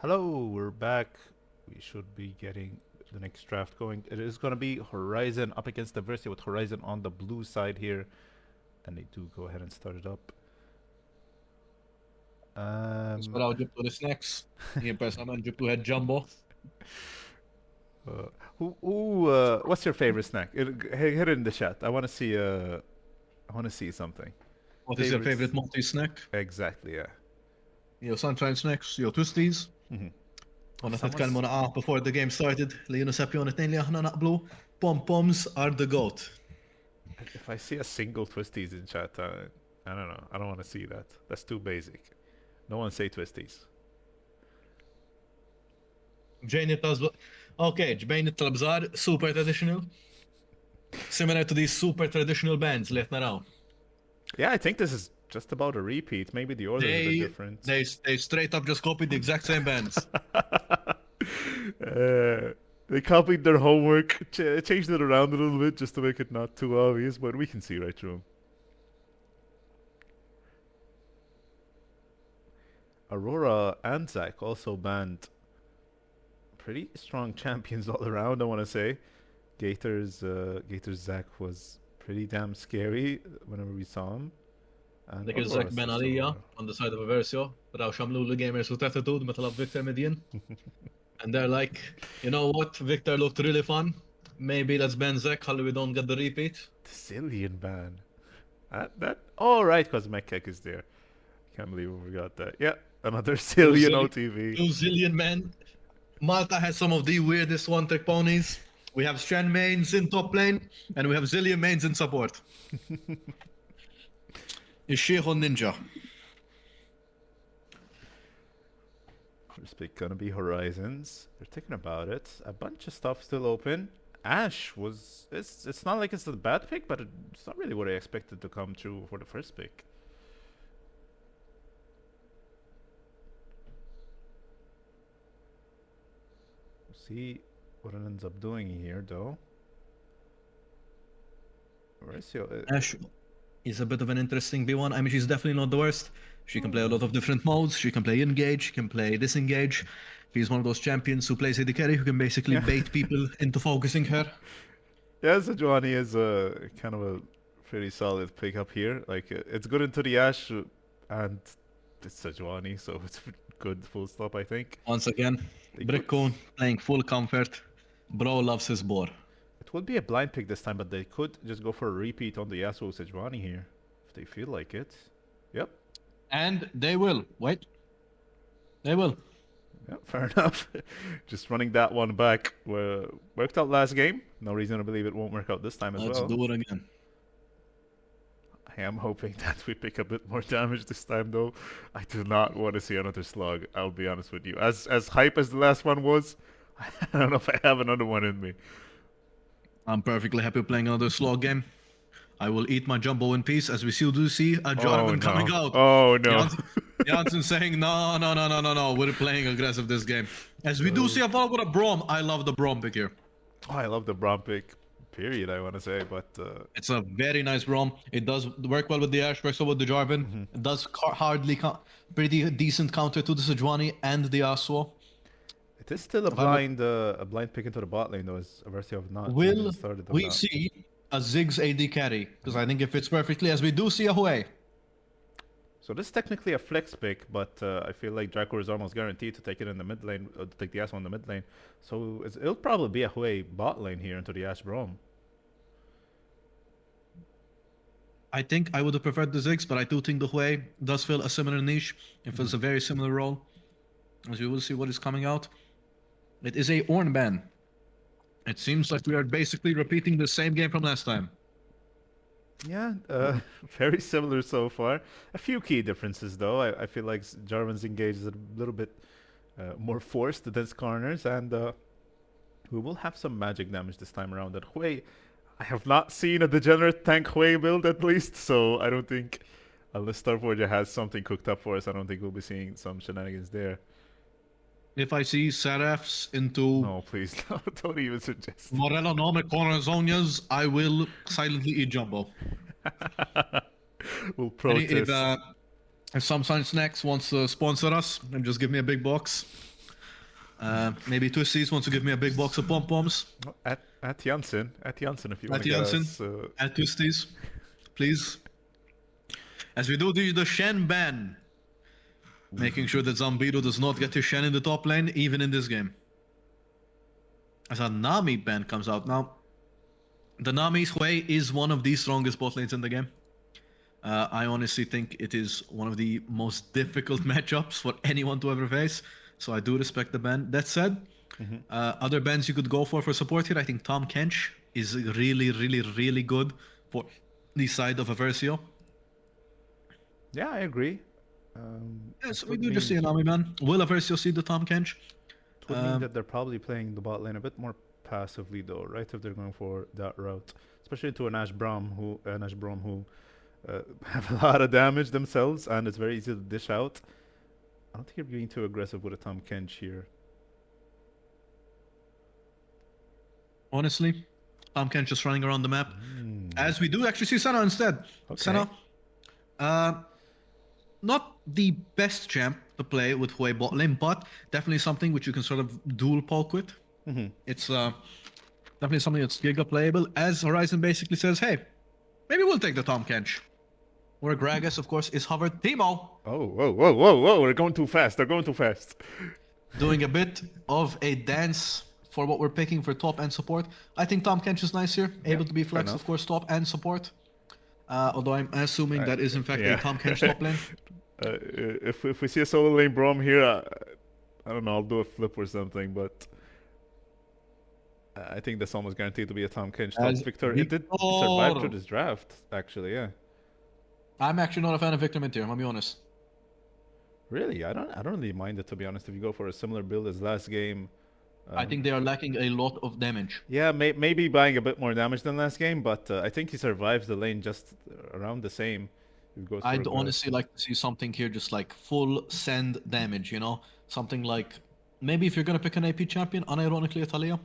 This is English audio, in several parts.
Hello, we're back. We should be getting the next draft going. It is going to be Horizon up against Diversity with Horizon on the blue side here. And they do go ahead and start it up. Nisperaw ġibtu l-snacks. Jien personalment ġibtu head jumbo. What's your favorite snack? Hit it in the chat. I want to see something. What is your favorite multi snack? Exactly, yeah. Yo, Sunshine Snacks, yo, Twisties. Għana t-tkallmu naqa before the game started li jenu sapjon it-nejn li aħna naqblu. Pom-poms are the goat. If I see a single Twisties in chat, I don't know. I don't want to see that. That's too basic. No one say Twisties. Ġejni okay, ġbejni tal-bżar, super traditional. Similar to these super traditional bands li naraw. Yeah, I think this is just about a repeat. Maybe the order is a bit different. They straight up just copied the exact same bands. They copied their homework, changed it around a little bit just to make it not too obvious, but we can see right through them. Aurora and Zach also banned pretty strong champions all around, I want to say. Gator's Zach was pretty damn scary whenever we saw him. And Dik Zach Ben Aliyah on the side of Aversio, raw xamlu the gamers with attitude metal up Victor Median. And they're like, you know what, Victor looked really fun. Maybe let's ban Zach, how we don't get the repeat. The Zillion ban. Oh, right, because Mekek is there. Can't believe we forgot that. Yeah, another Zillion OTV. 2 zillion men. Malta has some of the weirdest one-trick ponies. We have Strand mains in top lane, and we have Zillion mains in support. Is-Sheikh Ninja. First pick gonna be Horizons. They're thinking about it. A bunch of stuff still open. Ash was... It's not like it's a bad pick, but it's not really what I expected to come true for the first pick. We'll see what it ends up doing here, though. Ash is a bit of an interesting B1. I mean, she's definitely not the worst. She can play a lot of different modes. She can play engage, she can play disengage. She's one of those champions who plays AD carry, who can basically bait people into focusing her. Yeah, Sejuani is kind of a pretty solid pick up here. Like, it's good into the Ash, and it's Sejuani, so it's good full stop, I think. Once again, Brickcoon playing full comfort. Bro loves his boar. It would be a blind pick this time, but they could just go for a repeat on the Yasuo Sejuani here, if they feel like it. Yep. And they will. Wait. They will. Yeah, fair enough. Just running that one back. Worked out last game. No reason to believe it won't work out this time as well. Let's do it again. I am hoping that we pick a bit more damage this time, though. I do not want to see another slug, I'll be honest with you. As hype as the last one was, I don't know if I have another one in me. I'm perfectly happy playing another slog game. I will eat my jumbo in peace, as we still do see a Jarvan coming out. Oh no. Janssen saying, no, we're playing aggressive this game. As we do see a Val with a Braum. I love the Braum pick here. Oh, I love the Braum pick, period, I want to say, but... It's a very nice Braum. It does work well with the Ashe, works well with the Jarvan. It does pretty decent counter to the Sejuani and the Yasuo. It is still a blind pick into the bot lane, though, as Aversio have not Will started on we that. see a Ziggs AD carry? Because I think it fits perfectly, as we do see a Hue. So this is technically a flex pick, but I feel like Draco is almost guaranteed to take it in the mid lane, to take the Yasuo in the mid lane. So it'll probably be a Hui bot lane here into the Ash Brom. I think I would have preferred the Ziggs, but I do think the Hui does fill a similar niche. It fills a very similar role. As you will see what is coming out. It is a Ornn ban. It seems like we are basically repeating the same game from last time. Yeah, very similar so far. A few key differences though. I feel like Jarvan's engage is a little bit more forced than Skarner's, and we will have some magic damage this time around. That Hui, I have not seen a degenerate tank Hui build at least, so I don't think, unless Starforger has something cooked up for us, I don't think we'll be seeing some shenanigans there. If I see Seraphs into No, please, no, don't even suggest. Morella Nome Cornezonias, I will silently eat Jumbo. We'll protest. If some Snacks wants to sponsor us and just give me a big box. Maybe Twisties wants to give me a big box of pom-poms. At Janssen if you want At to Janssen, guess. at Twisties, please. As we do the Shen ban. Making sure that Zambito does not get to Shen in the top lane, even in this game. As a Nami ban comes out. Now, the Nami's Hui is one of the strongest bot lanes in the game. I honestly think it is one of the most difficult matchups for anyone to ever face. So I do respect the ban. That said, other bans you could go for support here, I think Tahm Kench is really, really, really good for the side of Aversio. Yeah, I agree. Yes, we do just see an Nami ban. Will Aversio see the Tahm Kench? It would mean that they're probably playing the bot lane a bit more passively though, right? If they're going for that route, especially to an Ash Brom who have a lot of damage themselves, and it's very easy to dish out. I don't think you're being too aggressive with a Tahm Kench here. Honestly, Tahm Kench just running around the map. As we do actually see Senna instead. Okay. Senna, not the best champ to play with Hui bot lane, but definitely something which you can sort of dual poke with. It's definitely something that's giga playable. As Horizon basically says, hey, maybe we'll take the Tahm Kench. Where Gragas, of course, is hovered. Teemo! Oh, whoa, we're going too fast. They're going too fast. Doing a bit of a dance for what we're picking for top and support. I think Tahm Kench is nice here. Able to be flexed, of course, top and support. Although I'm assuming that is in fact a Tahm Kench top lane. If we see a solo lane Brom here, I don't know, I'll do a flip or something, but I think that's almost guaranteed to be a Tahm Kench top. Victor, it did survive through this draft, actually, yeah. I'm actually not a fan of Victor Mid here, I'll be honest. Really? I don't really mind it, to be honest, if you go for a similar build as last game. I think they are lacking a lot of damage. Yeah, maybe buying a bit more damage than last game, but I think he survives the lane just around the same. I'd honestly like to see something here, just like full send damage, you know? Something like, maybe if you're going to pick an AP champion, unironically a Talia.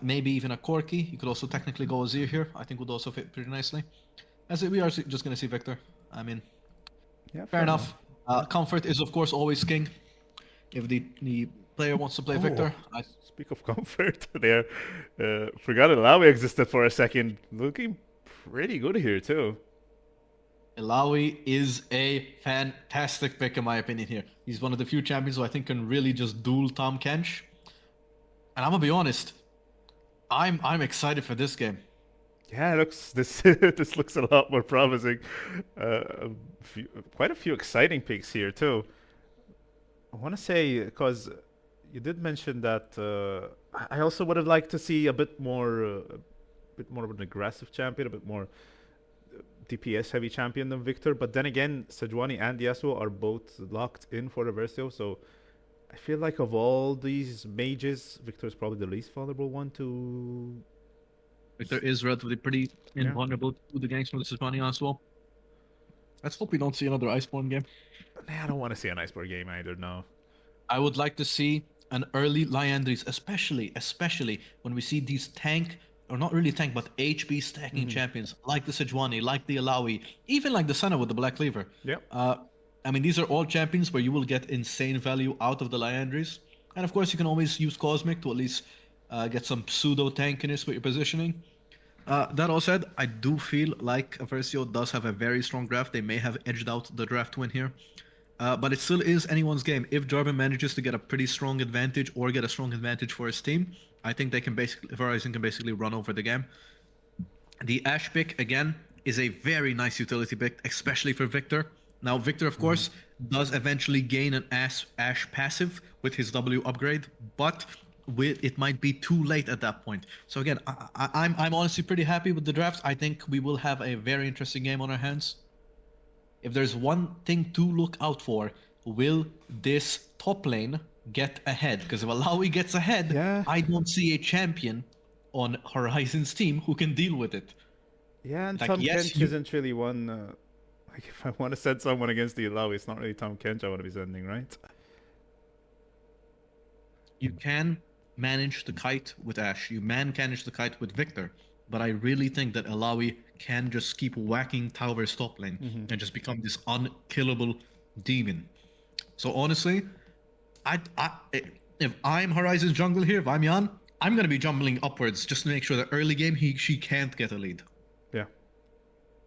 Maybe even a Corki. You could also technically go Azir here. I think would also fit pretty nicely. As we are just going to see Victor. I mean, yeah, fair enough. Comfort is, of course, always king. If the player wants to play Victor. Speak of comfort there. Forgot Ilawi existed for a second. Looking pretty good here, too. Ilawi is a fantastic pick, in my opinion, here. He's one of the few champions who I think can really just duel Tahm Kench. And I'm going to be honest, I'm excited for this game. Yeah, this looks a lot more promising. Quite a few exciting picks here too. I want to say, because you did mention that I also would have liked to see a bit more of an aggressive champion, a bit more DPS heavy champion than Victor. But then again, Sejuani and Yasuo are both locked in for Reversio, so I feel like of all these mages, Victor is probably the least vulnerable one to. Victor is relatively pretty invulnerable to the ganks from the Sejuani as well. Let's hope we don't see another Iceborne game. Nah, I don't want to see an Iceborne game either, no. I would like to see an early Liandry's, especially when we see these tank, or not really tank, but HP stacking champions, like the Sejuani, like the Ilawi, even like the Senna with the Black Cleaver. Yeah. I mean, these are all champions where you will get insane value out of the Liandry's. And of course, you can always use Cosmic to at least get some pseudo tankiness with your positioning. That all said, I do feel like Versio does have a very strong draft. They may have edged out the draft win here. But it still is anyone's game. If Jarvan manages to get a pretty strong advantage or get a strong advantage for his team, I think Horizon can basically run over the game. The Ashe pick, again, is a very nice utility pick, especially for Victor. Now, Victor, of course, does eventually gain an Ashe passive with his W upgrade, but it might be too late at that point. So again, I'm honestly pretty happy with the drafts. I think we will have a very interesting game on our hands. If there's one thing to look out for, will this top lane get ahead? Because if Alawi gets ahead, I don't see a champion on Horizon's team who can deal with it. Yeah, and Tom Kench isn't really one. Like, if I want to send someone against the Alawi, it's not really Tom Kench I want to be sending, right? You can manage the kite with Ashe. You can manage the kite with Victor. But I really think that Alawi can just keep whacking Tower's top lane and just become this unkillable demon. So honestly, if I'm Horizon's jungle here, if I'm Jan, I'm going to be jumbling upwards just to make sure that early game she can't get a lead. Yeah,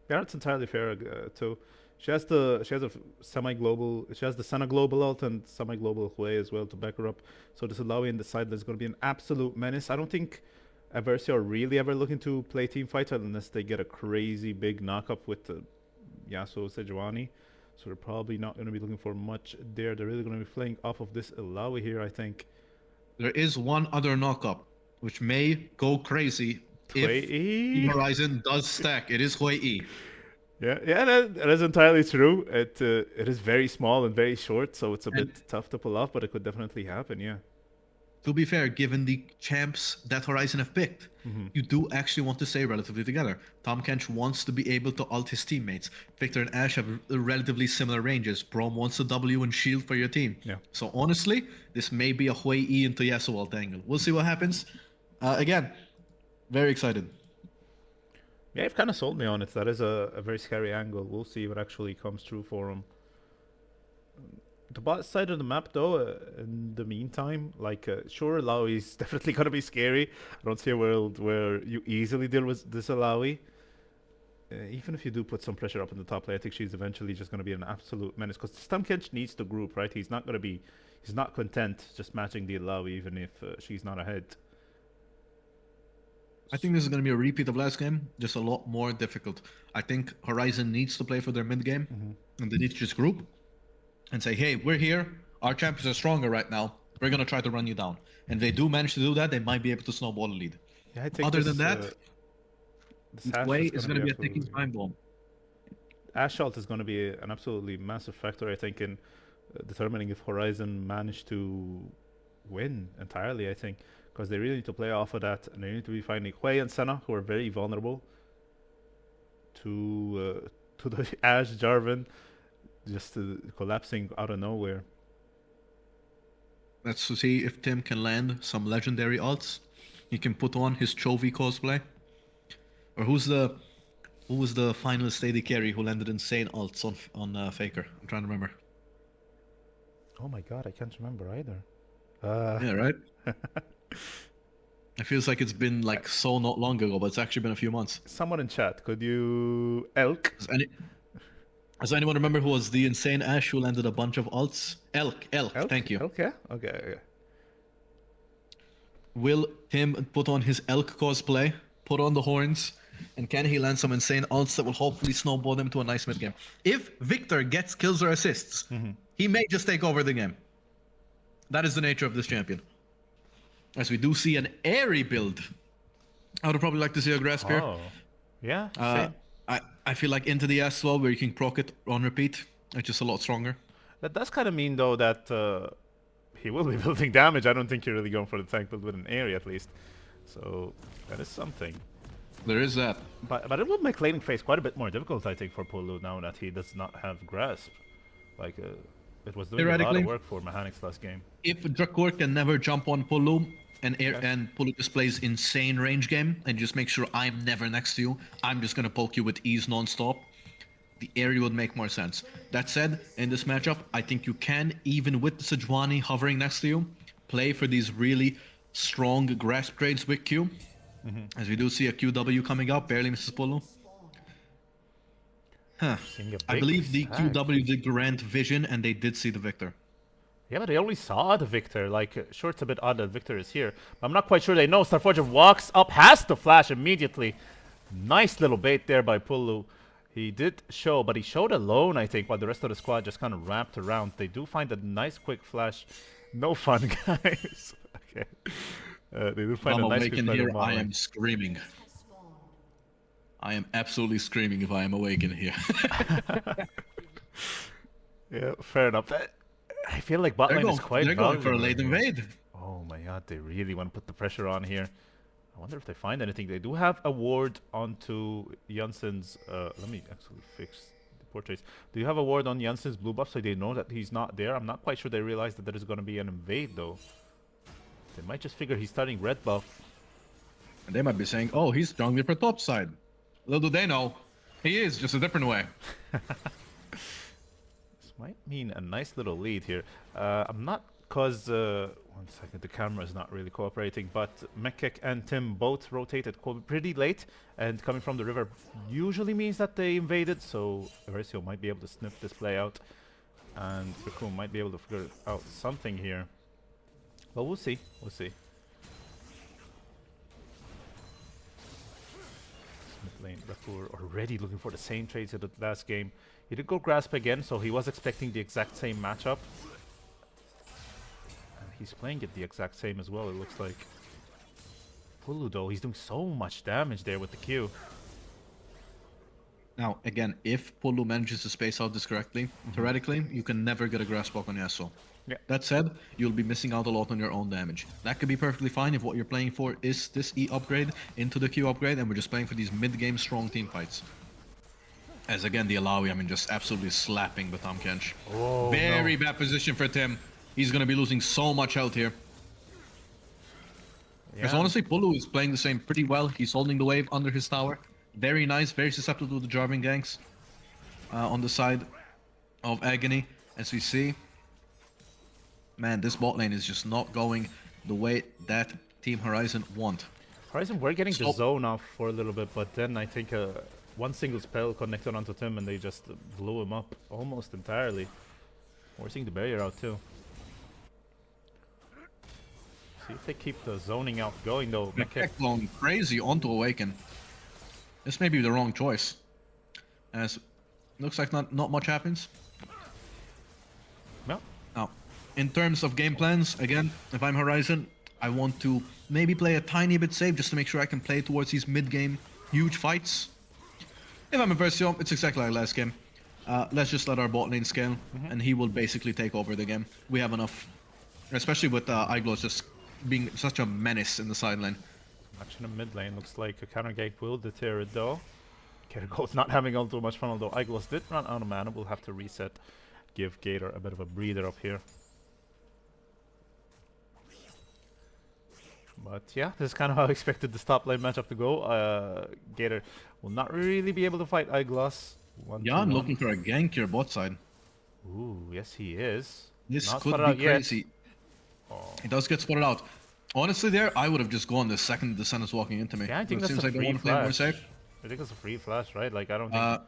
that's entirely fair too. She has a semi-global. She has the Senna global ult and semi-global Hui as well to back her up. So this Alawi in the side is going to be an absolute menace. I don't think Versio are really ever looking to play team fight unless they get a crazy big knock-up with Yasuo Sejuani. So they're probably not going to be looking for much there. They're really going to be playing off of this Alawi here, I think. There is one other knock-up, which may go crazy if Horizon does stack. It is Hui. Yeah, that is entirely true. It is very small and very short, so it's a bit tough to pull off, but it could definitely happen, yeah. To be fair, given the champs that Horizon have picked, you do actually want to stay relatively together. Tom Kench wants to be able to ult his teammates. Victor and Ashe have relatively similar ranges. Braum wants to W and shield for your team. Yeah. So honestly, this may be a Hui into Yasuo ult angle. We'll see what happens. Again, very excited. Yeah, you've kind of sold me on it. That is a very scary angle. We'll see what actually comes through for him. The bot side of the map, though, in the meantime, like, sure, Alawi is definitely going to be scary. I don't see a world where you easily deal with this Alawi. Even if you do put some pressure up in the top lane, I think she's eventually just going to be an absolute menace. Because Tom Kench needs to group, right? He's not content just matching the Alawi, even if she's not ahead. I think this is going to be a repeat of last game, just a lot more difficult. I think Horizon needs to play for their mid game, and they need to just group and say, hey, we're here. Our champions are stronger right now. We're going to try to run you down. And if they do manage to do that, they might be able to snowball a lead. Yeah, I think other than that, Hui is going to be a ticking time bomb. Ashe ult is going to be an absolutely massive factor, I think, in determining if Horizon manage to win entirely, I think. Because they really need to play off of that, and they need to be finding Hui and Senna, who are very vulnerable to the Ashe Jarvan, just collapsing out of nowhere. Let's see if Tim can land some legendary ults. He can put on his Chovy cosplay. Or who was the finalist AD carry who landed insane ults on Faker? I'm trying to remember. Oh my god, I can't remember either. Yeah, right? It feels like it's been like so not long ago, but it's actually been a few months. Someone in chat, could you... Elk? Does anyone remember who was the insane Ashe who landed a bunch of ults? Elk, thank you. Okay. Will Tim put on his Elk cosplay, put on the horns, and can he land some insane ults that will hopefully snowball them to a nice mid game? If Victor gets kills or assists, he may just take over the game. That is the nature of this champion. As we do see an airy build. I would probably like to see a grass spear. Oh, yeah. I feel like into the as well, where you can proc it on repeat. It's just a lot stronger. That does kind of mean, though, that he will be building damage. I don't think you're really going for the tank build with an airy, at least. So that is something. There is that. But it will make laning phase quite a bit more difficult, I think, for Pulu now that he does not have grasp. Like, it was doing a lot of work for mechanics last game. If Drakor can never jump on Pulu, and Pulu displays insane range game, and just make sure I'm never next to you, I'm just gonna poke you with ease non-stop, the area would make more sense. That said, in this matchup, I think you can, even with the Sejuani hovering next to you, play for these really strong grasp trades with Q, As we do see a QW coming out, barely misses Polo. Huh. Seeing a I big believe the stack. QW did grant vision and they did see the Victor. Yeah, but they only saw the Victor. Like, sure, it's a bit odd that Victor is here. But I'm not quite sure they know. Starforger walks up, has to flash immediately. Nice little bait there by Pulu. He did show, but he showed alone, I think, while the rest of the squad just kind of ramped around. They do find a nice quick flash. No fun, guys. Okay. They do find If I'm a nice awake quick in flash. here, I am screaming. I am absolutely screaming if I am awake in here. Yeah, fair enough. I feel like bot lane is quite they're going for a valuable late here. invade. Oh my god, they really want to put the pressure on here. I wonder if they find anything. They do have a ward onto Jansen's... let me actually fix the portraits. Do you have a ward on Jansen's blue buff so they know that he's not there? I'm not quite sure they realize that there is going to be an invade though. They might just figure he's starting red buff. And they might be saying, oh, he's strongly for top side. Little do they know, he is, just a different way. This might mean a nice little lead here. I'm not... Because, one second, the camera is not really cooperating, but Mekek and Tim both rotated pretty late, and coming from the river usually means that they invaded, so Versio might be able to sniff this play out, and Raccoon might be able to figure out something here. But we'll see, we'll see. Mid lane, Raccoon already looking for the same trades as the last game. He did go Grasp again, so he was expecting the exact same matchup. He's playing it the exact same as well, it looks like. Pulu though, he's doing so much damage there with the Q. Now, again, if Pulu manages to space out this correctly, theoretically, you can never get a Grasp Walk on Yasuo. Yeah. That said, you'll be missing out a lot on your own damage. That could be perfectly fine if what you're playing for is this E upgrade into the Q upgrade, and we're just playing for these mid-game strong team fights. As again, the Alawi, I mean, just absolutely slapping the Tahm Kench. Oh, Very bad position for Tim. He's going to be losing so much health here. Because honestly, Pulu is playing the same pretty well. He's holding the wave under his tower. Very nice, very susceptible to the Jarvan ganks. On the side of Agony, as we see. Man, this bot lane is just not going the way that Team Horizon want. Horizon were getting the zone off for a little bit, but then I think one single spell connected onto Tim and they just blew him up almost entirely. Forcing the barrier out too. See if they keep the zoning out going though. Mekek going crazy onto Awaken. This may be the wrong choice. As looks like not much happens. No. Now, in terms of game plans, again, if I'm Horizon, I want to maybe play a tiny bit safe just to make sure I can play towards these mid-game huge fights. If I'm a Versio, it's exactly like last game. Let's just let our bot lane scale, and he will basically take over the game. We have enough. Especially with Iglos just being such a menace in the side lane. Much in the mid lane, looks like a counter gate will deter it though. Kerrigo's not having all too much fun, although Iglos did run out of mana. We'll have to reset, give Gator a bit of a breather up here. But yeah, this is kind of how I expected this top lane matchup to go. Gator will not really be able to fight Iglos. Yeah, I'm looking for a gank here bot side. Ooh, yes he is. This Not could spotted be out crazy. It does get spotted out. Honestly, there, I would have just gone the second the sun is walking into me. Yeah, I think but it that's seems a like they free want to play more flash. safe. I think it's a free flash, right? Like I don't think.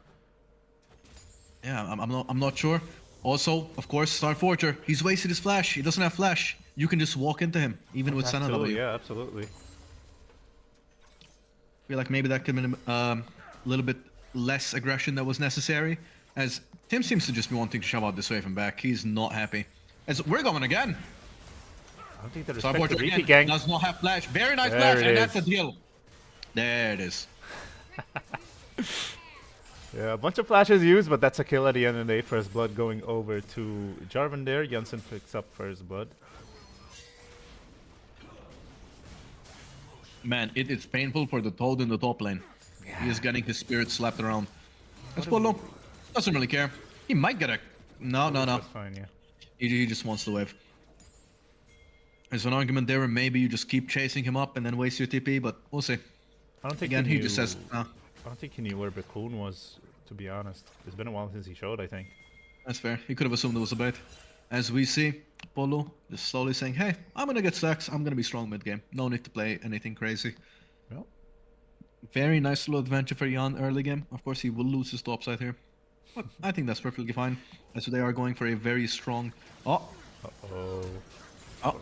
Yeah, I'm not sure. Also, of course, Starforger. He's wasted his flash. He doesn't have flash. You can just walk into him, even with Senna W. Yeah, absolutely. I feel like maybe that could have been a little bit less aggression that was necessary. As Tim seems to just be wanting to shove out this wave and back. He's not happy. As we're going again. I don't think the respect Starforger to Reapy again gang. does not have flash. Very nice There flash, it and that's the is. deal. There it is. Yeah, a bunch of flashes used, but that's a kill at the end of the day. First blood going over to Jarvan there. Jansen picks up first blood. Man, it's painful for the Toad in the top lane. Yeah. He is getting his spirit slapped around. That's Polo. Doesn't really care. He might get a... No. That's fine, yeah. He just wants the wave. There's an argument there where maybe you just keep chasing him up and then waste your TP, but we'll see. I don't think Again, he he just says, I don't think he knew where Bakun was, to be honest. It's been a while since he showed, I think. that's fair. He could have assumed it was a bait. As we see, Polo is slowly saying, hey, I'm gonna get stacks. I'm gonna be strong mid-game. No need to play anything crazy. Well, Very nice little advantage for Jan early game. Of course, he will lose his top side here. But I think that's perfectly fine. As they are going for a very strong... Oh! Uh-oh.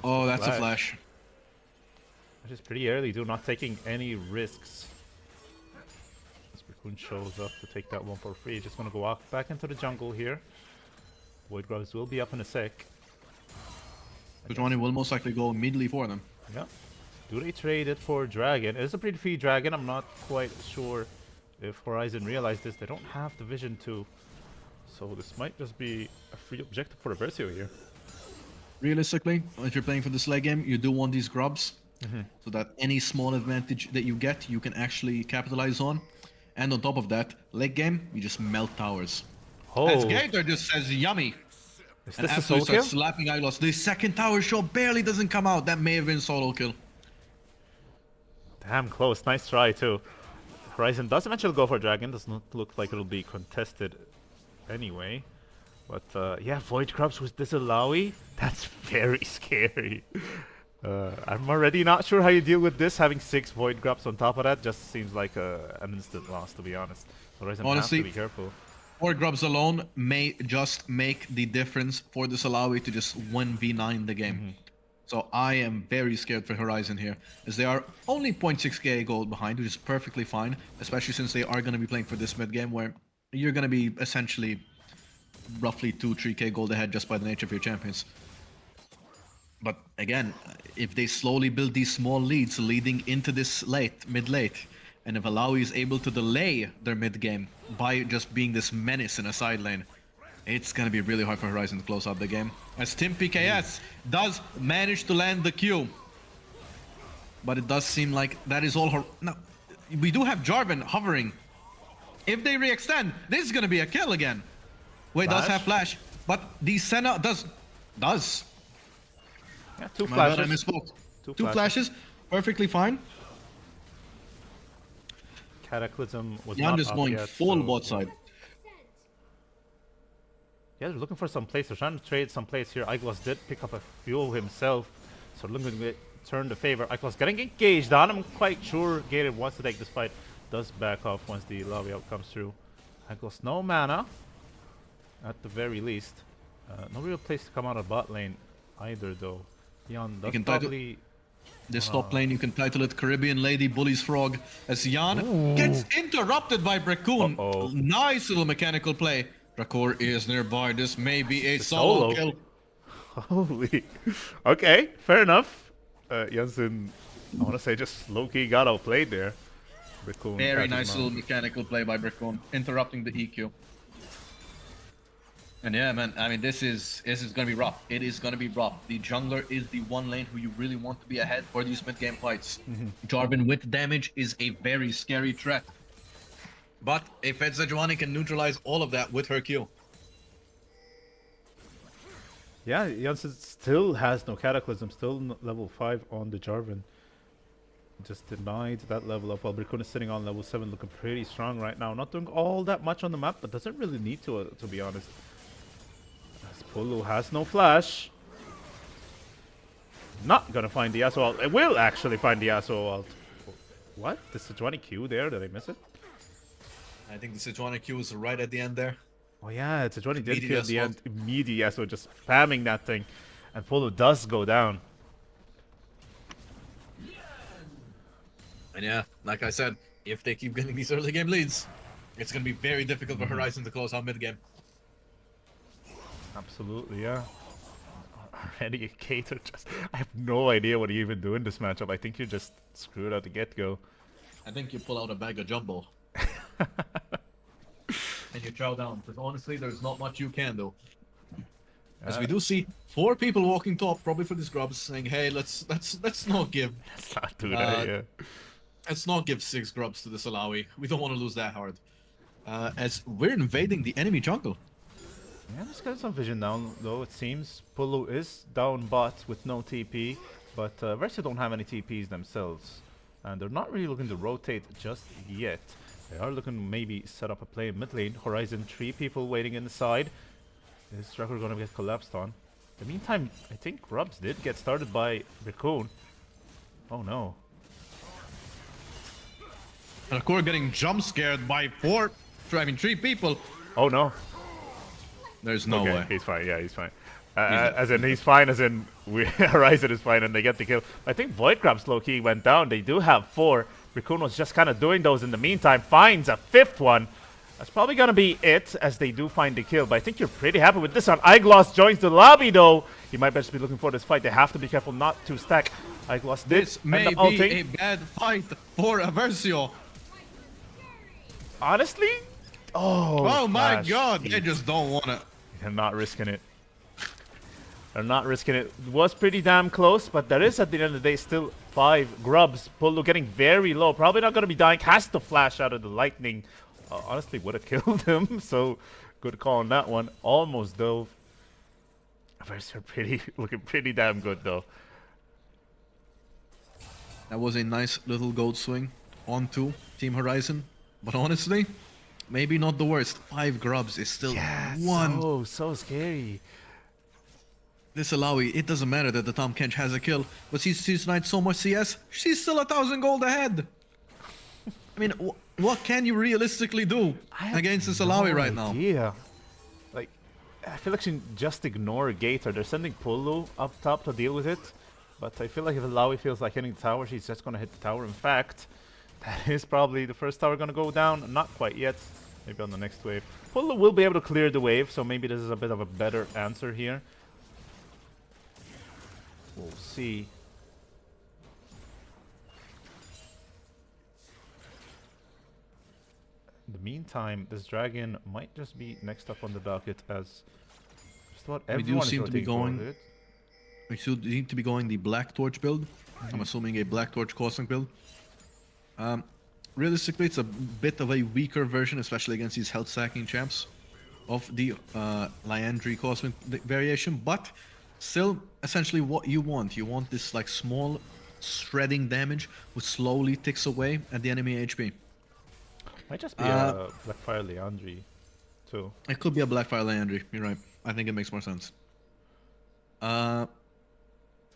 Oh, that's a flash. Which is pretty early, too, not taking any risks. As Raccoon shows up to take that one for free. Just gonna go back into the jungle here. Void Grubs will be up in a sec. Sejuani will most likely go immediately for them. Yeah. Do they trade it for Dragon? It's a pretty free Dragon. I'm not quite sure if Horizon realized this. They don't have the vision to. So this might just be a free objective for Versio here. Realistically, if you're playing for this late game, you do want these grubs. So that any small advantage that you get, you can actually capitalize on. And on top of that, late game, you just melt towers. Oh. As Gator just says, yummy. Is And this a after solo he starts kill? slapping Iglos, the second tower shot barely doesn't come out. That may have been solo kill. Damn close. Nice try, too. Horizon does eventually go for Dragon. Does not look like it'll be contested anyway. But yeah, Void Grubs with this Alawi, that's very scary. I'm already not sure how you deal with this. Having 6 Void Grubs on top of that just seems like an instant loss, to be honest. Horizon Honestly, has to be careful. 4 grubs alone may just make the difference for this Alawi to just 1v9 the game. So I am very scared for Horizon here, as they are only 0.6k gold behind, which is perfectly fine, especially since they are going to be playing for this mid game where you're going to be essentially roughly 2-3k gold ahead just by the nature of your champions. But again, if they slowly build these small leads leading into this mid-late, and if Alawi is able to delay their mid-game by just being this menace in a side lane, it's going to be really hard for Horizon to close out the game. As Team PKS does manage to land the Q. But it does seem like that is all... Now, we do have Jarvan hovering. If they re-extend, this is going to be a kill again. Wait, does have flash, but the Senna does. Yeah, 2 My bad, I flashes. misspoke. Two flashes, perfectly fine. Cataclysm was Jan not is up going yet, full so bot side. yeah, they're looking for some plays. They're trying to trade some plays here. Iglos did pick up a fuel himself, so looking to turn the favor. Iglos getting engaged on. I'm quite sure Gator wants to take this fight. Does back off once the lobby out comes through. Iglos no mana, at the very least. No real place to come out of bot lane either, though. Jan does probably... This top lane, you can title it Caribbean Lady Bullies Frog, as Jan gets interrupted by Raccoon. Nice little mechanical play. Rakor is nearby. This may be a solo kill. Holy. Okay, fair enough. Jansen, I want to say, just low-key got outplayed there. Raccoon Very nice little mechanical play by Raccoon, interrupting the EQ. And yeah, man, I mean, this is gonna be rough. It is gonna be rough. The jungler is the one lane who you really want to be ahead for these mid-game fights. Jarvan with damage is a very scary threat. But if Sejuani can neutralize all of that with her Q. Yeah, Jansen still has no Cataclysm, still level 5 on the Jarvan. Just denied that level up while Raccoon is sitting on level 7, looking pretty strong right now. Not doing all that much on the map, but doesn't really need to be honest. As Polo has no flash. Not gonna find the Yasuo ult. It will actually find the Yasuo ult. What? The Sejuani Q there? Did I miss it? I think the Sejuani Q is right at the end there. Oh yeah, Sejuani did Q at the end. Immediate Yasuo just spamming that thing. And Polo does go down. And yeah, like I said, if they keep getting these early game leads, it's going to be very difficult for Horizon to close out mid game. Absolutely, yeah. Already a Cater just... I have no idea what you even do in this matchup. I think you just screwed out the get-go. I think you pull out a bag of jumbo. And you chow down, because honestly, there's not much you can do. As we do see 4 people walking top, probably for these grubs, saying, "Hey, let's not give. Let's not do that. Yeah. Let's not give 6 grubs to this Alawi. We don't want to lose that hard." As we're invading the enemy jungle. Yeah, there's got some vision down though. It seems Polo is down bot with no TP, but Versio don't have any TPs themselves, and they're not really looking to rotate just yet. They are looking to maybe set up a play in mid lane. Horizon 3 people waiting inside. Is Drakkar gonna get collapsed on? In the meantime, I think Grubs did get started by Raccoon. Oh no. Rakor getting jump scared by three people. Oh no. There's no way. He's fine. Yeah, he's fine. Dead. As in, he's fine. As in, Horizon is fine, and they get the kill. I think Void Crab's low key went down. They do have 4. Raccoon was just kind of doing those in the meantime. Finds a 5th one. That's probably gonna be it, as they do find the kill. But I think you're pretty happy with this one. Eyegloss joins the lobby, though. He might just be looking for this fight. They have to be careful not to stack. Eyegloss did This end may up be ulting. a bad fight for Aversio. Honestly, Oh my Flash. god, they just don't want to. They're not risking it. They're not risking it. It was pretty damn close, but there is, at the end of the day, still 5 grubs. Polo getting very low. Probably not going to be dying. Has to flash out of the lightning. Honestly, would have killed him. So, good call on that one. Almost dove. They're looking pretty damn good, though. That was a nice little gold swing onto Team Horizon. But honestly, maybe not the worst. 5 grubs is still one. So scary. This Alawi, it doesn't matter that the Tom Kench has a kill, but she's tonight so much CS, she's still 1,000 gold ahead. I mean, what can you realistically do against this Alawi right now? Yeah. Like, I feel like she can just ignore Gator. They're sending Pulu up top to deal with it. But I feel like if Alawi feels like hitting the tower, she's just going to hit the tower. In fact, that is probably the first tower going to go down. Not quite yet. Maybe on the next wave. Pulu will be able to clear the wave, so maybe this is a bit of a better answer here. We'll see. In the meantime, this dragon might just be next up on the docket, as just about everyone is seem to be rotating going- forward. We should need to be going the Black Torch build. I'm assuming a Black Torch Cosmic build. Realistically, it's a bit of a weaker version, especially against these health stacking champs of the Liandry Cosmic variation, but still essentially what you want. You want this like small shredding damage which slowly ticks away at the enemy HP. Might just be a Blackfire Leandri, too. It could be a Blackfire Liandry, you're right. I think it makes more sense.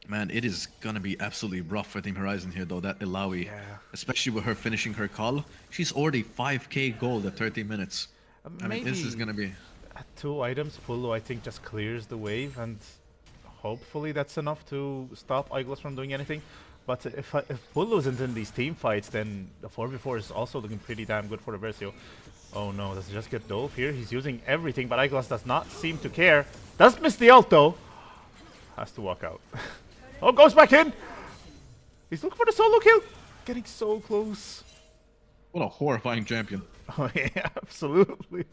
Man, it is gonna be absolutely rough for Team Horizon here, though. That Ilawi, Yeah. especially with her finishing her call, she's already 5k gold at 30 minutes. I mean, this is gonna be. At 2 items, Pulu I think just clears the wave, and hopefully that's enough to stop Eyeglass from doing anything. But if Pulu isn't in these team fights, then the 4v4 is also looking pretty damn good for Reversio. Oh no, does it just get dove here? He's using everything, but Eyeglass does not seem to care. Does miss the ult though. Has to walk out. Oh, goes back in! He's looking for the solo kill! Getting so close. What a horrifying champion. Oh yeah, absolutely.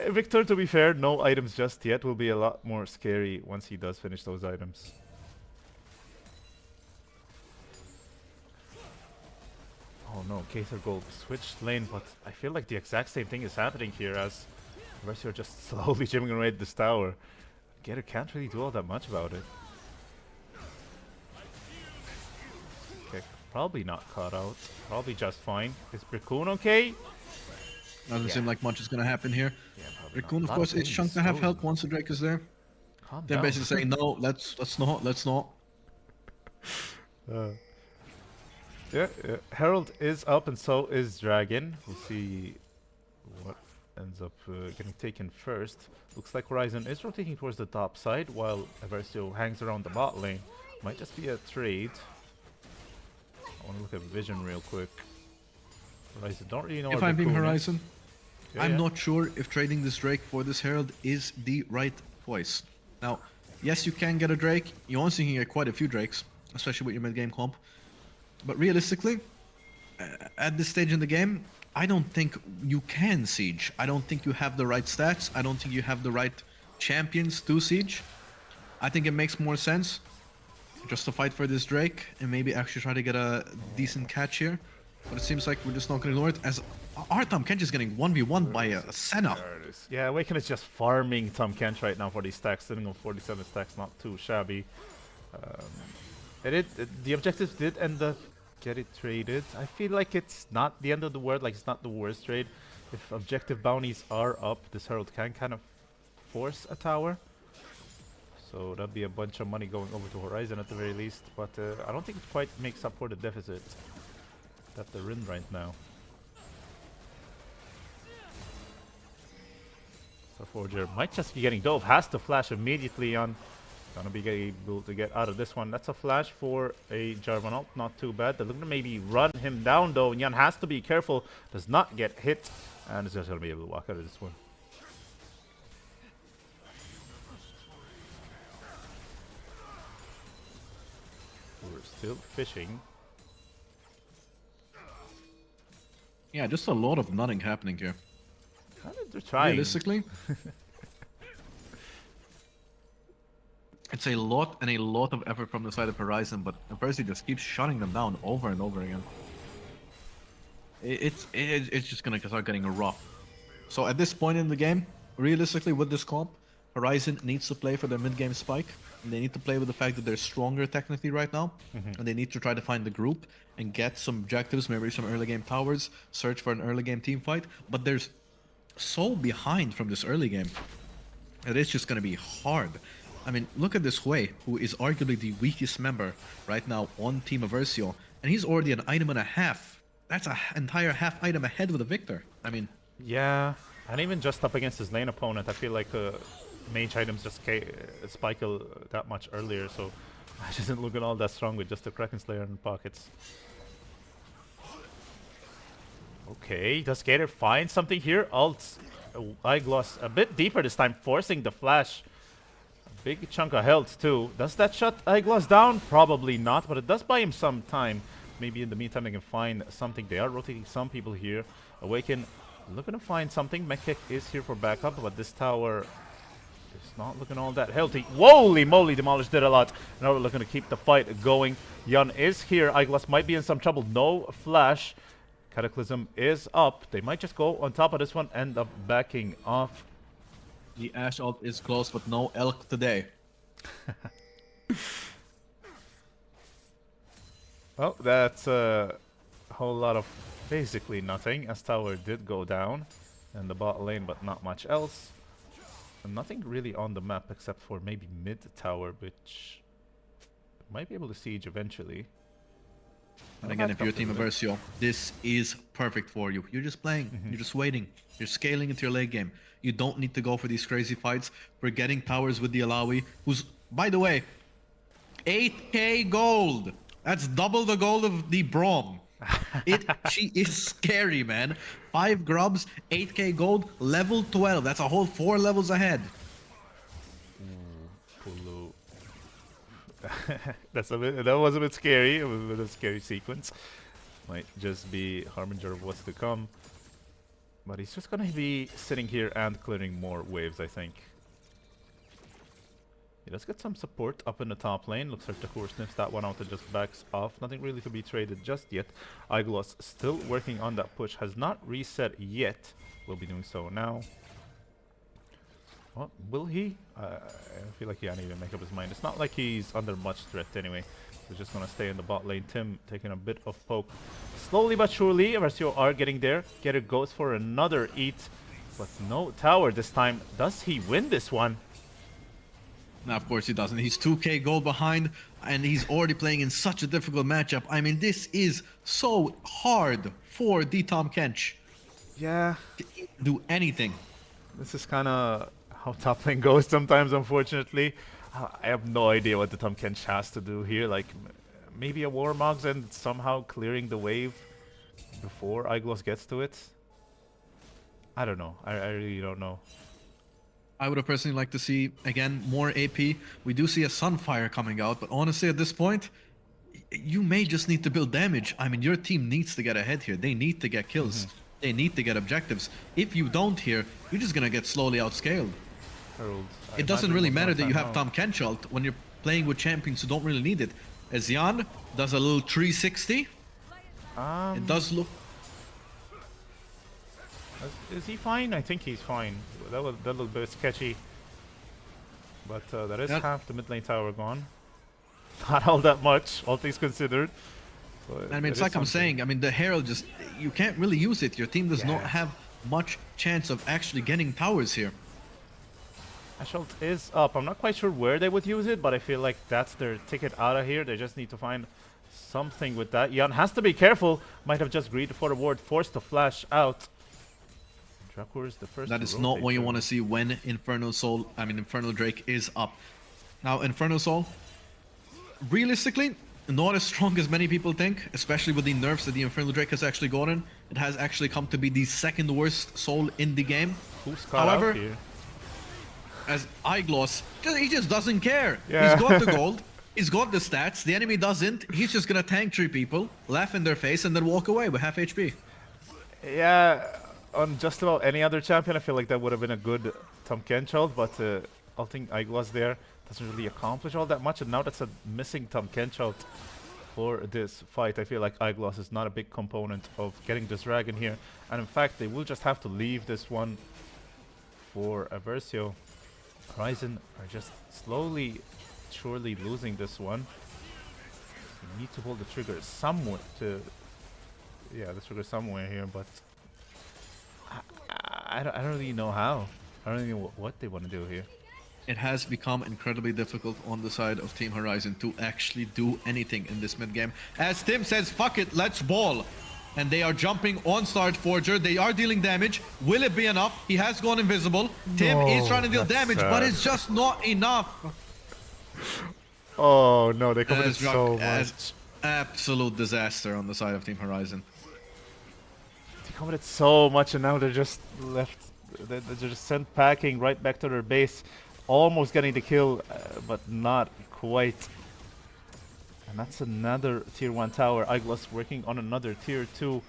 Victor, to be fair, no items just yet. Will be a lot more scary once he does finish those items. Oh no, Gator Gold switched lane, but I feel like the exact same thing is happening here, as Versio just slowly chipping away at this tower. Gator can't really do all that much about it. Okay, probably not caught out. Probably just fine. Is Raccoon okay? Doesn't seem like much is gonna happen here. Yeah, probably Raccoon, not. of course, is chunked to have help once the Drake is there. Calm They're down. basically saying, no, let's not. Yeah, Herald is up, and so is Dragon. We'll see what ends up getting taken first. Looks like Horizon is rotating towards the top side, while Aversio hangs around the bot lane. Might just be a trade. I want to look at Vision real quick. Horizon don't really know If where I'm Team Raccoon is. Horizon, Yeah, I'm yeah. not sure if trading this Drake for this Herald is the right choice. Now, yes, you can get a Drake. You honestly can get quite a few Drakes, especially with your mid-game comp. But realistically, at this stage in the game, I don't think you can siege. I don't think you have the right stats. I don't think you have the right champions to siege. I think it makes more sense just to fight for this Drake and maybe actually try to get a decent catch here. But it seems like we're just not going to ignore it, as our Tom Kench is getting 1v1 by a Senna. There it is. Yeah, Awaken is just farming Tom Kench right now for these stacks, sitting on 47 stacks, not too shabby. The objectives did end up get it traded. I feel like it's not the end of the world, like it's not the worst trade. If objective bounties are up, this Herald can kind of force a tower. So that'd be a bunch of money going over to Horizon at the very least, but I don't think it quite makes up for the deficit that they're in right now. So Forger might just be getting dove. Has to flash immediately on. Gonna be able to get out of this one. That's a flash for a Jarvan ult. Not too bad. They're looking to maybe run him down though. Yan has to be careful. Does not get hit. And is just gonna be able to walk out of this one. We're still fishing. Yeah, just a lot of nothing happening here. They're trying. Realistically, it's a lot and a lot of effort from the side of Horizon, but Percy just keeps shutting them down over and over again. It's just gonna start getting rough. So at this point in the game, realistically with this comp, Horizon needs to play for their mid-game spike. And they need to play with the fact that they're stronger technically right now. And they need to try to find the group and get some objectives, maybe some early game towers, search for an early game team fight. But there's so behind from this early game that it's just going to be hard. I mean, look at this Hui, who is arguably the weakest member right now on Team Aversio. And he's already an item and a half. That's an entire half item ahead of the Victor. I mean... Yeah, and even just up against his lane opponent, I feel like mage items just spike that much earlier, so Ash isn't looking all that strong with just the Kraken Slayer in pockets. Okay, does Gator find something here? Ults, Eyegloss a bit deeper this time, forcing the flash. A big chunk of health too. Does that shut Eyegloss down? Probably not, but it does buy him some time. Maybe in the meantime they can find something. They are rotating some people here. Awaken looking to find something. Mekik is here for backup, but this tower is not looking all that healthy. Holy moly, Demolished did a lot. Now we're looking to keep the fight going. Yun is here. Eyeglass might be in some trouble. No flash. Cataclysm is up. They might just go on top of this one, end up backing off. The Ashe ult is close, but no elk today. Well, that's a whole lot of basically nothing, as tower did go down in the bot lane, but not much else. And nothing really on the map except for maybe mid tower, which might be able to siege eventually. And again, if you're Team Aversio, this is perfect for you. You're just playing, you're just waiting, you're scaling into your late game. You don't need to go for these crazy fights. We're getting towers with the Alawi, who's, by the way, 8k gold. That's double the gold of the Braum. She is scary, man. 5 grubs, 8k gold, level 12. That's a whole 4 levels ahead. Pulu. That was a bit scary. It was a bit of a scary sequence. Might just be harbinger of what's to come. But he's just gonna be sitting here and clearing more waves, I think. Let's get some support up in the top lane. Looks like Takur sniffs that one out and just backs off. Nothing really to be traded just yet. Eyegloss still working on that push. Has not reset yet. Will be doing so now. Well, will he? I feel like he can't even make up his mind. It's not like he's under much threat anyway. He's just going to stay in the bot lane. Tim taking a bit of poke. Slowly but surely, Aversio are getting there. Getter goes for another eat. But no tower this time. Does he win this one? No, of course he doesn't. He's 2k gold behind, and he's already playing in such a difficult matchup. I mean, this is so hard for the Tahm Kench. Yeah. To do anything. This is kind of how top lane goes sometimes, unfortunately. I have no idea what the Tahm Kench has to do here. Like, maybe a Warmogs and somehow clearing the wave before Eyegloss gets to it. I don't know. I really don't know. I would have personally liked to see, again, more AP. We do see a Sunfire coming out, but honestly, at this point, you may just need to build damage. I mean, your team needs to get ahead here. They need to get kills. They need to get objectives. If you don't here, you're just going to get slowly outscaled. Herald, it doesn't really matter that you have Tahm Kench ult when you're playing with champions who don't really need it. As Yan does a little 360. It does look... Is he fine? I think he's fine. That looked a bit sketchy. But that is half the mid lane tower gone. Not all that much, all things considered. I mean, it's like I'm saying, I mean, the Herald just... You can't really use it. Your team does not have much chance of actually getting towers here. Ashe ult is up. I'm not quite sure where they would use it, but I feel like that's their ticket out of here. They just need to find something with that. Yan has to be careful. Might have just greeted for the ward, forced to flash out. Dracour is the first. That is not what you want to see when Infernal Drake is up. Now, Infernal Soul, realistically, not as strong as many people think, especially with the nerfs that the Infernal Drake has actually gotten. It has actually come to be the second worst soul in the game. Who's caught out here? As Eyegloss, he just doesn't care. Yeah. He's got the gold, he's got the stats, the enemy doesn't. He's just gonna tank 3 people, laugh in their face, and then walk away with half HP. Yeah, on just about any other champion, I feel like that would have been a good Tom Kenchald, but I think Eyegloss there doesn't really accomplish all that much, and now that's a missing Tom Kenchald for this fight. I feel like Eyegloss is not a big component of getting this dragon here, and in fact, they will just have to leave this one for Aversio. Horizon are just slowly, surely losing this one. You need to pull the trigger somewhere to... Yeah, the trigger somewhere here, but... I don't really know how. I don't really know what they want to do here. It has become incredibly difficult on the side of Team Horizon to actually do anything in this mid game. As Tim says, fuck it, let's ball. And they are jumping on Start Forger. They are dealing damage. Will it be enough? He has gone invisible. Tim is trying to deal damage, but it's just not enough. Oh no, they committed so much. Absolute disaster on the side of Team Horizon. They committed so much, and now they're just left. They're just sent packing right back to their base, almost getting the kill, but not quite. And that's another tier 1 tower. Eyegloss working on another tier 2.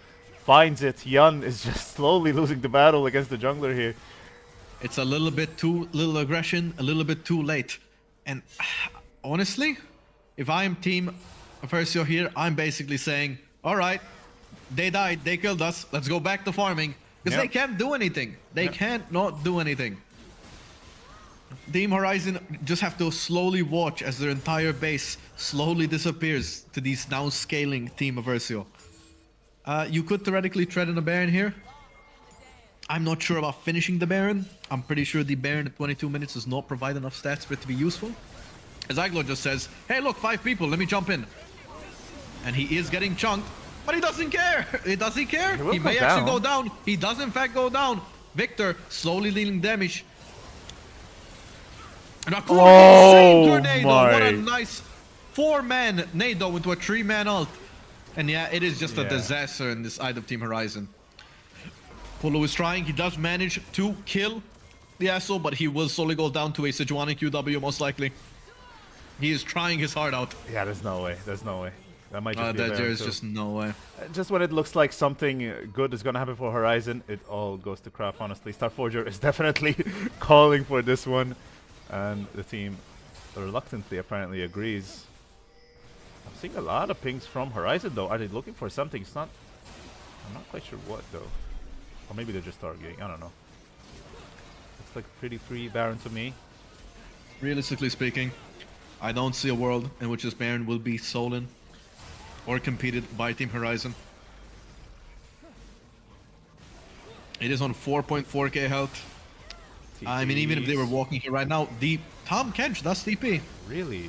Finds it. Yun is just slowly losing the battle against the jungler here. It's a little bit too little aggression, a little bit too late. And honestly, if I'm Team Aversio here, I'm basically saying, alright, they died, they killed us, let's go back to farming. Because they can't do anything. They can't not do anything. Team Horizon just have to slowly watch as their entire base slowly disappears to these now scaling Team Aversio. You could theoretically tread in a Baron here. I'm not sure about finishing the Baron. I'm pretty sure the Baron at 22 minutes does not provide enough stats for it to be useful. As Iglo just says, hey look, 5 people, let me jump in. And he is getting chunked, but he doesn't care. Does he care? He may actually go down. He does in fact go down. Victor slowly dealing damage. Oh my! What a nice 4-man Nado into a 3-man ult. And yeah, it is just a disaster in this side of Team Horizon. Polo is trying. He does manage to kill the asshole, but he will slowly go down to a Sejuani QW most likely. He is trying his heart out. Yeah, there's no way. There's no way. That might just be there's just no way. Just when it looks like something good is gonna happen for Horizon, it all goes to crap, honestly. Starforger is definitely calling for this one. And the team reluctantly apparently agrees. I'm seeing a lot of pings from Horizon though. Are they looking for something? It's not... I'm not quite sure what though. Or maybe they're just targeting. I don't know. It's like pretty free Baron to me. Realistically speaking, I don't see a world in which this Baron will be stolen or competed by Team Horizon. It is on 4.4k health. I mean, even if they were walking here right now, the Tom Kench does TP. Really?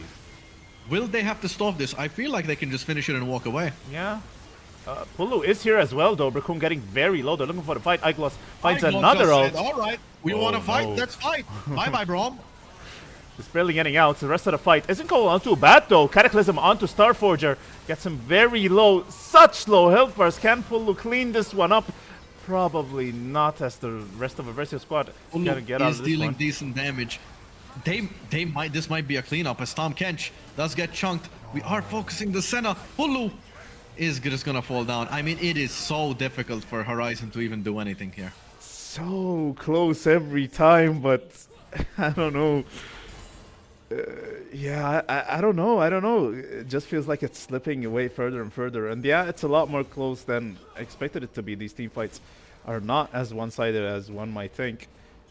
Will they have to stop this? I feel like they can just finish it and walk away. Yeah. Pulu is here as well, though. Braccoon getting very low. They're looking for the fight. Eyegloss finds another ult. Alright, we want to fight. Let's fight. Bye-bye, Brom. Just barely getting out. The rest of the fight isn't going on too bad, though. Cataclysm onto Starforger. Gets him very low. Such low health bars. Can Pulu clean this one up? Probably not, as the rest of the Aversio squad gotta get out of this dealing one. Decent damage. This might be a cleanup as Tom Kench does get chunked. We are focusing the Senna. Hulu is just gonna fall down. I mean, it is so difficult for Horizon to even do anything here. So close every time, but I don't know. Yeah, I don't know. I don't know. It just feels like it's slipping away further and further. And yeah, it's a lot more close than I expected it to be. These team fights are not as one-sided as one might think.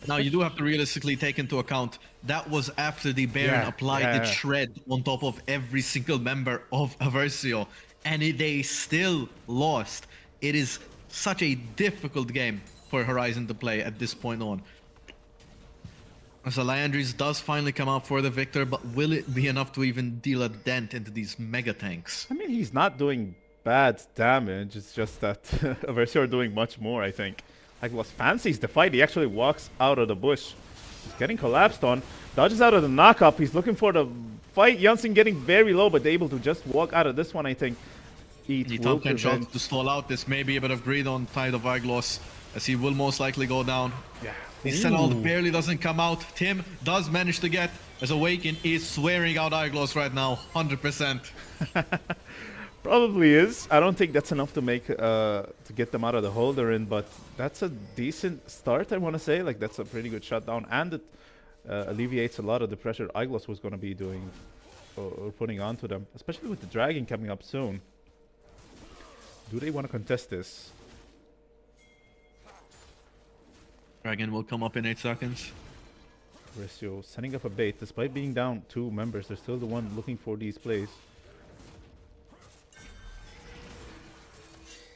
Now, you do have to realistically take into account that was after the Baron applied the shred on top of every single member of Aversio. And they still lost. It is such a difficult game for Horizon to play at this point on. So Liandry's does finally come out for the victor, but will it be enough to even deal a dent into these mega tanks? I mean, he's not doing bad damage. It's just that Versio are doing much more, I think. Aglos fancies the fight. He actually walks out of the bush. He's getting collapsed on. Dodges out of the knock-up. He's looking for the fight. Janssen getting very low, but able to just walk out of this one, I think. The top 10 shot to stall out. This may be a bit of greed on Tide of Aglos, as he will most likely go down. Yeah. The Senald barely doesn't come out. Tim does manage to get, as Awaken is swearing out Aglos right now, 100%. Probably is. I don't think that's enough to make to get them out of the hole they're in, but that's a decent start, I want to say. Like, that's a pretty good shutdown, and it alleviates a lot of the pressure Iglos was going to be doing or putting onto them, especially with the Dragon coming up soon. Do they want to contest this? Dragon will come up in 8 seconds. Versio setting up a bait. Despite being down 2 members, they're still the one looking for these plays.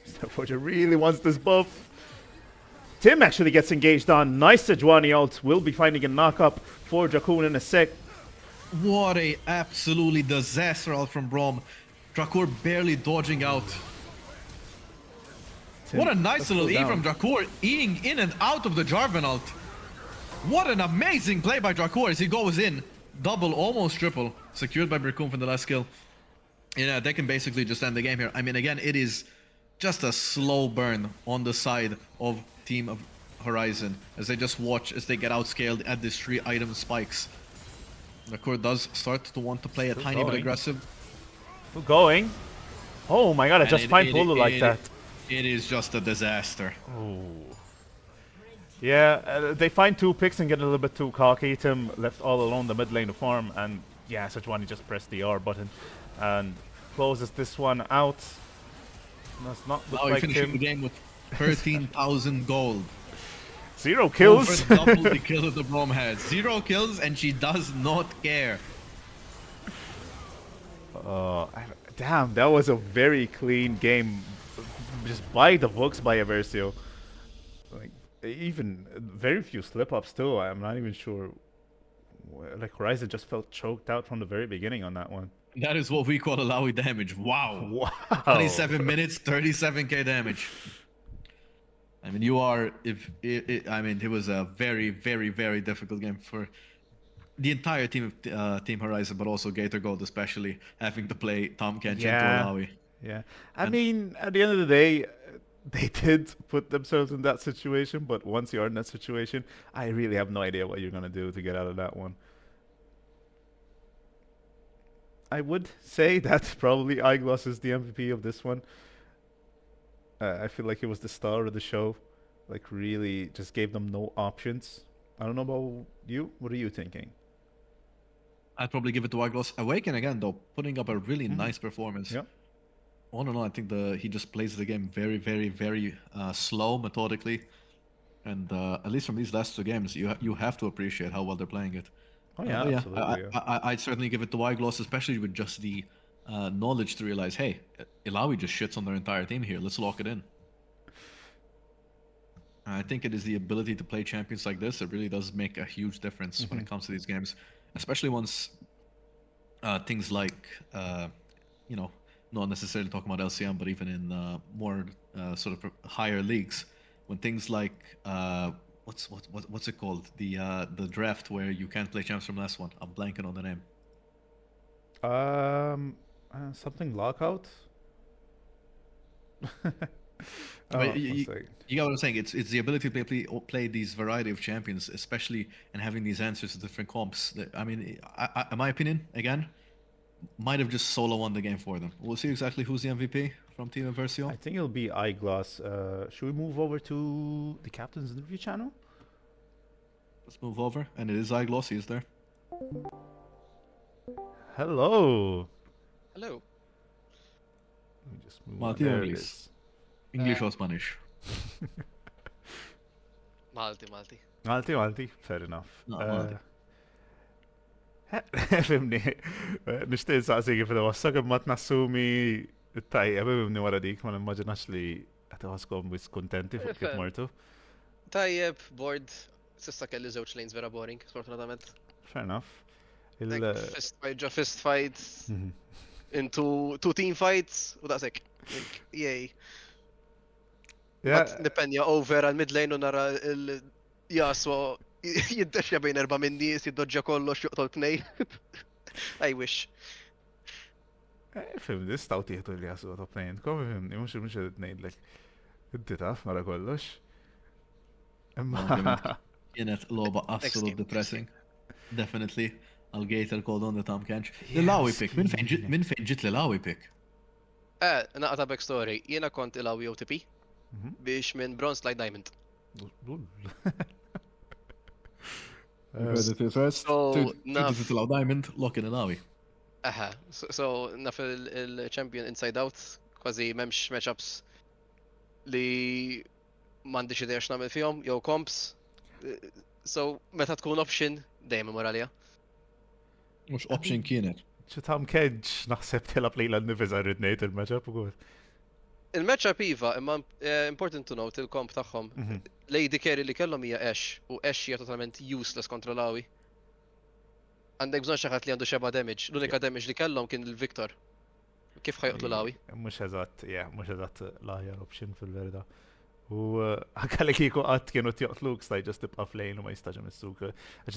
Starforger really wants this buff. Tim actually gets engaged on. Nice Sejuani ult. Will be finding a knock-up for Dracoon in a sec. What a absolutely disaster ult from Brom. Dracour barely dodging out. Tim, what a nice little E down. from Dracour, eating in and out of the Jarvan ult. What an amazing play by Dracour as he goes in. Double, almost triple. Secured by Bracoon for the last kill. Yeah, they can basically just end the game here. I mean, again, it is just a slow burn on the side of Team of Horizon as they just watch as they get outscaled at these 3 item spikes. Dracour does start to want to play a tiny bit aggressive. Still going. Oh my god, I just find Polo like that. It is just a disaster. Oh. Yeah, they find 2 picks and get a little bit too cocky. Tim left all alone the mid lane to farm, and yeah, Sejuani just pressed the R button and closes this one out. Does not look like finishing Tim. the game with 13,000 gold. 0 kills. Over double the kill that the Brom has. 0 kills, and she does not care. Damn, that was a very clean game. Just by the books by Aversio. Like, even very few slip-ups too. I'm not even sure. Like, Horizon just felt choked out from the very beginning on that one. That is what we call Alawi damage. Wow. Wow. 27 minutes, 37k damage. I mean, you are. I mean, it was a very, very, very difficult game for the entire team of Team Horizon, but also Gator Gold, especially having to play Tom Kenshin to Alawi. Yeah. I mean, at the end of the day, they did put themselves in that situation, but once you're in that situation, I really have no idea what you're going to do to get out of that one. I would say that probably Iglos is the MVP of this one. I feel like it was the star of the show. Like, really just gave them no options. I don't know about you. What are you thinking? I'd probably give it to Aglos. Awaken again, though, putting up a really nice performance. Yep. All in all, I think he just plays the game very, very, very slow, methodically. And at least from these last 2 games, you have to appreciate how well they're playing it. Oh, yeah, absolutely. I'd certainly give it to Iglos, especially with just the knowledge to realize, hey, Ilawi just shits on their entire team here. Let's lock it in. I think it is the ability to play champions like this that really does make a huge difference when it comes to these games, especially once things like, you know, not necessarily talking about LCM, but even in more sort of higher leagues, when things like what's it called, the draft where you can't play champs from last one. I'm blanking on the name. Something lockout. You get what I'm saying? It's the ability to play these variety of champions, especially and having these answers to different comps. I mean, in my opinion, again, might have just solo won the game for them. We'll see exactly who's the MVP from Team Versio. I think it'll be Eyeglass. Should we move over to the captain's interview channel? Let's move over, and it is Eyeglass. He is there. Hello. Hello. Let me just move Malti there or it English? is. English or Spanish? Malti. Malti, fair enough. No, Malti. Fimni, nishtiq saqsik kif wassaq imma tnassumi tajjeb fimni wara dik ma nimmaġinax li qed iħosskom wis kuntenti fuq kif martu. Tajjeb, board, sissa kelli żewġ lanes vera boring, sfortunatament. Fair enough. Fist fight ġo fist fight, Mhm. into two team fights, u daqsek. Yay. Yeah, Nipenja over għal mid lane u nara il-jaswa jiddexja bejn erba' minn nies, jiddoġġa kollox juqtol tnej. I wish. fim, nistaw tieħdu li jasu top lane. Kom fimni, mux nejdlek. Inti taf, mara kollox. Imma. Kienet loba Next absolute game. depressing. Definitely. Alligator called on the Tom Kench. L-Lawi pick. Min fejn ġit l-Lawi pick? Naqta backstory. Jiena kont il-awi OTP biex minn bronze like diamond. first. So, naf. Titlaw diamond, lock in l-Lawi. Aha, so naf il-champion inside out, kważi memx matchups li m'għandix idea x'nagħmel fihom, jew comps. So, meta tkun option, dejjem imur għalija. Mux option kienet. ċitam kedġ naħseb tilab li l-nifiza rridnejt il-matchup u għu. Il-matchup iva, imma important to note, il-comp tagħhom. Lady Carry li kellhom hija Ash, u Ash hija totalment useless kontra l-Awi. Għandek bżonn xi ħadd li għandu xeba damage. L-unika damage li kellhom kien il-Victor. Kif ħajqtlu l-Awi? Mux eżatt, mux eżatt l-aħjar option fil-verda. U għalli kiku għat kienu tjoqtluk staj ġast tibqa f'lejn u ma jistaġa mis-suk.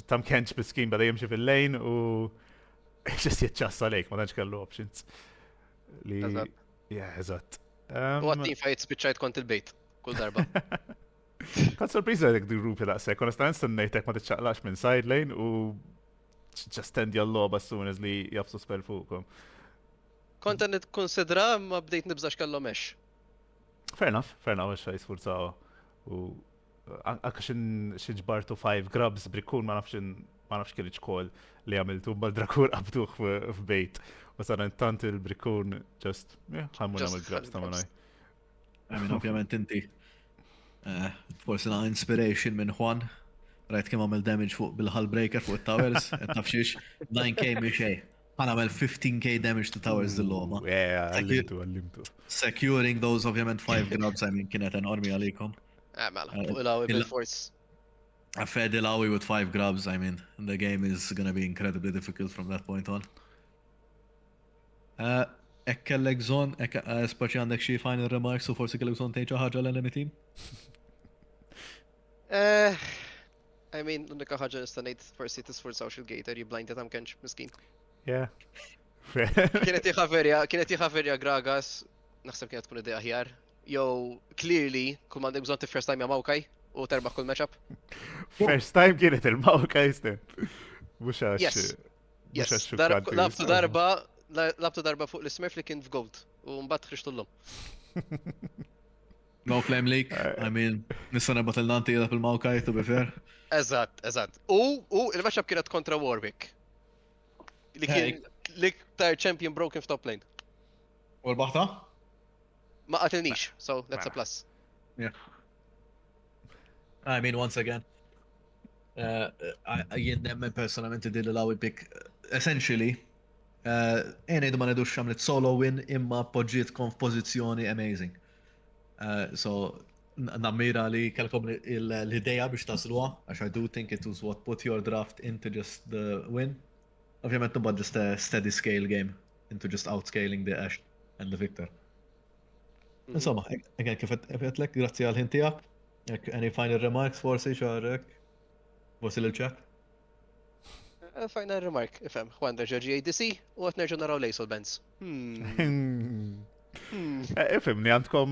Tam kenċ biskin bada jimxi fil-lejn u ġast jitċassa lejk, ma danċ kellu options. Li. Eżatt. U għattin fajt spiċċajt kont il-bejt, kull darba. Kont sorpriża dik di grupi daqsek, onestament stennejtek ma tiċċaqlax minn side lane u ġast tendi għall-loba as soon as li jafsu spell fuqkom. Kont għan konsidra ma bdejt nibżax kellhom Ash. Fair enough, għaxa jisfurzaw. U anka xinġbartu 5 grabs brikun ma nafx kien iċkol li għamiltu bal-drakur qabduħ f'bejt. U saran tant il-brikun just, ħammu namil grabs ta' manaj. I mean, ovvjament inti. Forsi na inspiration minn Juan. Rajt kemm għamil damage fuq bil-hull breaker fuq it-towers. Nafxiex 9k miexej. Għan għamil 15k damage to towers dil-loma. Għallimtu. Securing those ovvjament 5 grabs, I mean, kienet enormi għalikom. Mela, fuq il-Awi bil-force. I fed Ilawi with 5 grabs, I mean, the game is gonna be incredibly difficult from that point on. Ek kellek zon, spaċi għandek xie final remarks u forsi kellek zon tejġa ħagġa l-enemy team? I mean, l-unika ħagġa nistanejt forsi tisforzaw xil-gator, jiblindja tam kenċ miskin. Yeah. Kienet jħaverja Gragas, naħseb kienet tkun idea ħjar. Jow, clearly, kull mandek bżon first time jamawkaj u terbaħ kull matchup. First time kienet il-mawkaj step. Mux għax. Yes, labtu darba fuq l-Smurf li kien f'gold u mbatt ħriġtullum. No flame leak, I mean, nissa nebat il-nanti jeda fil-mawkaj, to be fair. Eżatt. U il-matchup kienet kontra Warwick. Li kien l-iktar champion broken f'top lane. U l-baħta? Ma qatilnix, so that's a plus. Yeah. I mean, once again, jien nemmen personalment id-dil l-Awi pick, essentially, jien ma nedux xamlet solo win imma poġġietkom f'pożizzjoni amazing. So, nammira li kelkom l-ideja biex tasluha, għax I do think it was what put your draft into just the win. Ovvijament nubad just a steady scale game into just outscaling the Ash and the Victor. Insomma, again, kif għetlek, grazzi għal-ħintijak. Any final remarks forsi xarrek? Forsi l-ċat? Final remark, ifem, Juan derġa GADC u għat nerġa naraw lejsu l-bands. Ifem, ni għandkom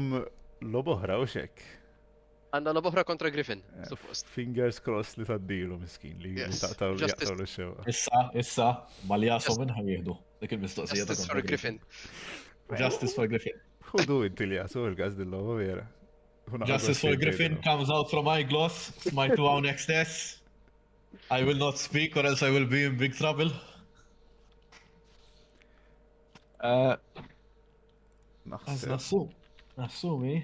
loboħra u xek. Għanna loboħra kontra Griffin, suppost. Fingers crossed li taddilu miskin li taqtaw l-xewa. Issa, maljaso minn ħajjihdu. Dik il-mistoqsija. Justice for Griffin. Justice for Griffin. Hudu inti li għasu il-gaz dill-lobo vera. Justice for Griffin comes out from my gloss. Smajtu għaw next test. I will not speak or else I will be in big trouble. Nassumi,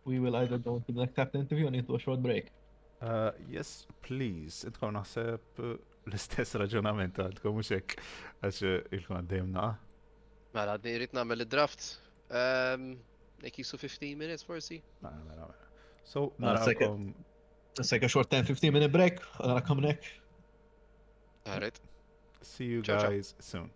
we will either go into the next captain interview or into a short break. Yes, please. Intkom naħseb l-istess raġunament għadkom u xek għax il-kom għaddejm naqa. Mela, rrit namel il-draft. Nekisu 15 minutes forsi. So, narawkom Let's take a short 10-15 minute break. I'm gonna come back. Alright. See you Ciao, ciao. guys soon.